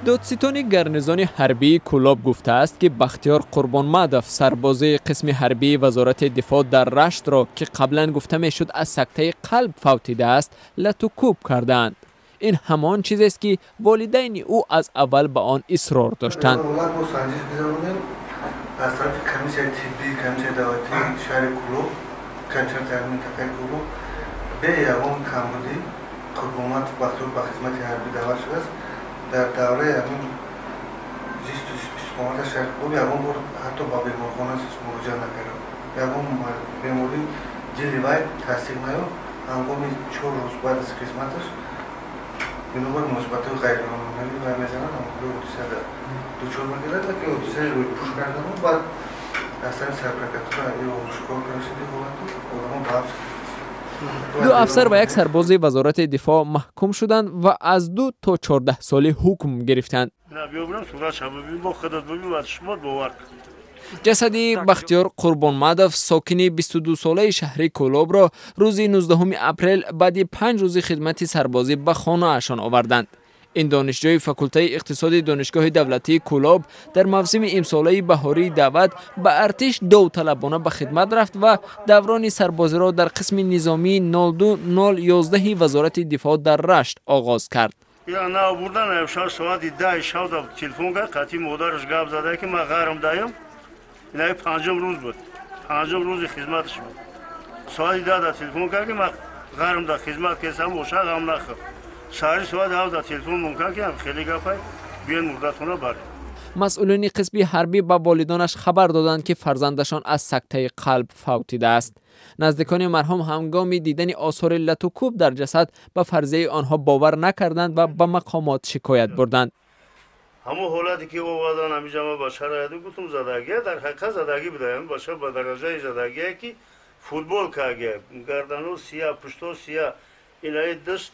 دادستان گرنیزان حربی کولاب گفته است که بختیار قربانمدف سرباز قسم حربی وزارت دفاع در رشت را که قبلا گفته میشد از سکته قلب فوتیده است لتوکوب کردند. این همان چیز است که والدین او از اول به آن اصرار داشتند. از طرف کمیسیون طبی کمیسیون دولتی شهر کولاب کنتر تامین تقریبا کولاب به یوم کمبودی قربانمد بختیار به خدمت حربی دعوت شده است. در دوره همین زیست و شهر کولاب یوم بار حتی با بیمارخانه مراجعه نکرد. یوم بیماری جلی وای تصدیق نیافت. هنگامی 4 روز بعد از خدمتش بنابر مثبت و غیر قانونی و میزنن اونجا اودیسه دچار میگیرد که اودیسه روی پوش کردن و بعد اصلا سرپرکتور یا شکار کنشیدی بودن و دو افسر و یک سرباز وزارت دفاع محکوم شدند و از 2 تا 14 ساله حکم گرفتند. جسد بختیار قربانمدف ساکن 22 ساله شهر کولاب را روز 19 اپریل بعد 5 روز خدمت سربازی به خانه اشان آوردند. این دانشجوی فاکولته اقتصادی دانشگاه دولتی کولاب در موسم امساله بهاری دعوت به ارتش داوطلبانه به خدمت رفت و دوران سربازی را در قسم نظامی 02011 وزارت دفاع در رشت آغاز کرد. یا نه بردن امشب ساعت 10 شب تلفن کرد قطعی مادرش گپ زده که من غرم دایم. این پنجم روز بود. پنجم روز خدمتش بود. ساعت 10 تلفن کرد که من غرم در خدمت کردم باشه غم نخور. ساعت 12 تلفن ممکن که خیلی گپای بیان مردتونه بر. مسئولین قسم حربی به والدانش خبر دادند که فرزندشان از سکته قلب فوتیده است. نزدیکان مرحوم هنگام دیدن آثار لتوکوب در جسد به فرضیه آنها باور نکردند و به مقامات شکایت بردند. همون حالتی که اومدن همیشه ما با شرایط گفتم زدگی در حقیقت زدگی بدهیم باشه با درجه زدگی که فوتبال کاگه گردنو سیاه پشتو سیاه اینای دست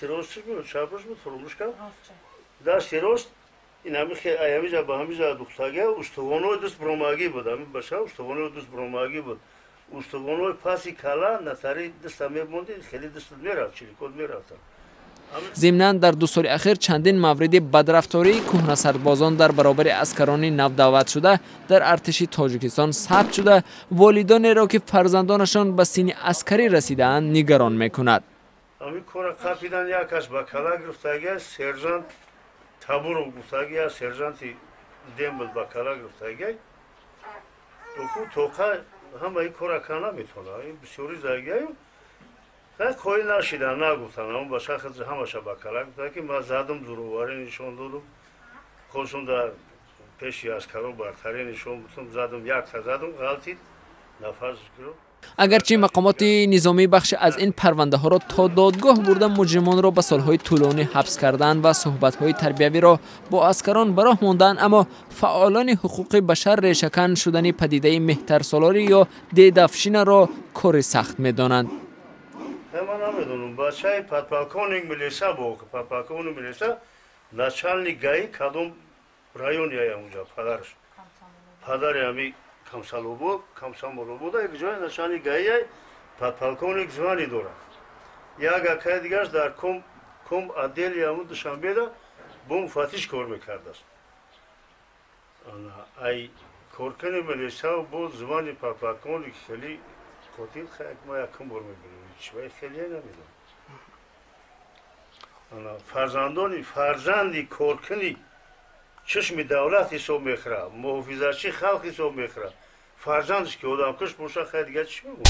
راستش بود چپش بود فراموش کرد دست راست این همیشه با همیشه دختاگه استوانو دست بروماگی بود همین باشه استوانو دست بروماگی بود استوانو پاسی کلا نتاری دست میموندی خیلی دست میرفت چیلی کد میرفت. ضمناً در 2 سال اخیر چندین مورد بدرفتاری کهنه سربازان در برابر عسکران نو دعوت شده در ارتش تاجیکستان ثبت شده والدان را که فرزندانشان به سن عسکری رسیده‌اند نگران می‌کند. همین کار قاپیدن یکاش با کلا گرفتگی سرجانت تابور گرفتگی یا سرجانتی دمبل با کلا گرفتگی توقع هم این کار کنه میتونه این بسیاری زایگی کوئی نشیدن نگفتن اما با شخص همش با کلا گفت که ما زدم زورواری نشون دادم خودشون در پیشی از کارو برتری نشون زدم یک تا زدم غلطی نفس گرفت. اگرچه مقامات نظامی بخش از این پرونده ها را تا دادگاه برده مجرمان را به سالهای طولانی حبس کردند و صحبت‌های تربیوی را با عسکران به راه ماندند، اما فعالان حقوق بشر ریشه‌کن شدن پدیده مهترسالاری یا دیدافشین را کار سخت می‌دانند. من نمیدونم بچه پادپالکونیک میلیسا بود که پادپالکونیک میلیسا начальник ГАИ کدوم رایونی اونجا پدر همی کمسالو بود یک جای начальник ГАИ پادپالکونیک زمانی داره یک اکای دیگرش در کم عدلی همون دوشنبه دا بوم فتیش کار میکرد است ای کارکنی میلیسا بود زمانی پادپالکونیک خیلی قتیل خیلی ما یکم بار میبینیم چوی خیلی نمیدونم فرزندی کارکنی چشم دولت حساب میخوره محافظتچی خلق حساب میخوره فرزندش که آدم کش باشه خیلی دیگه چی میگم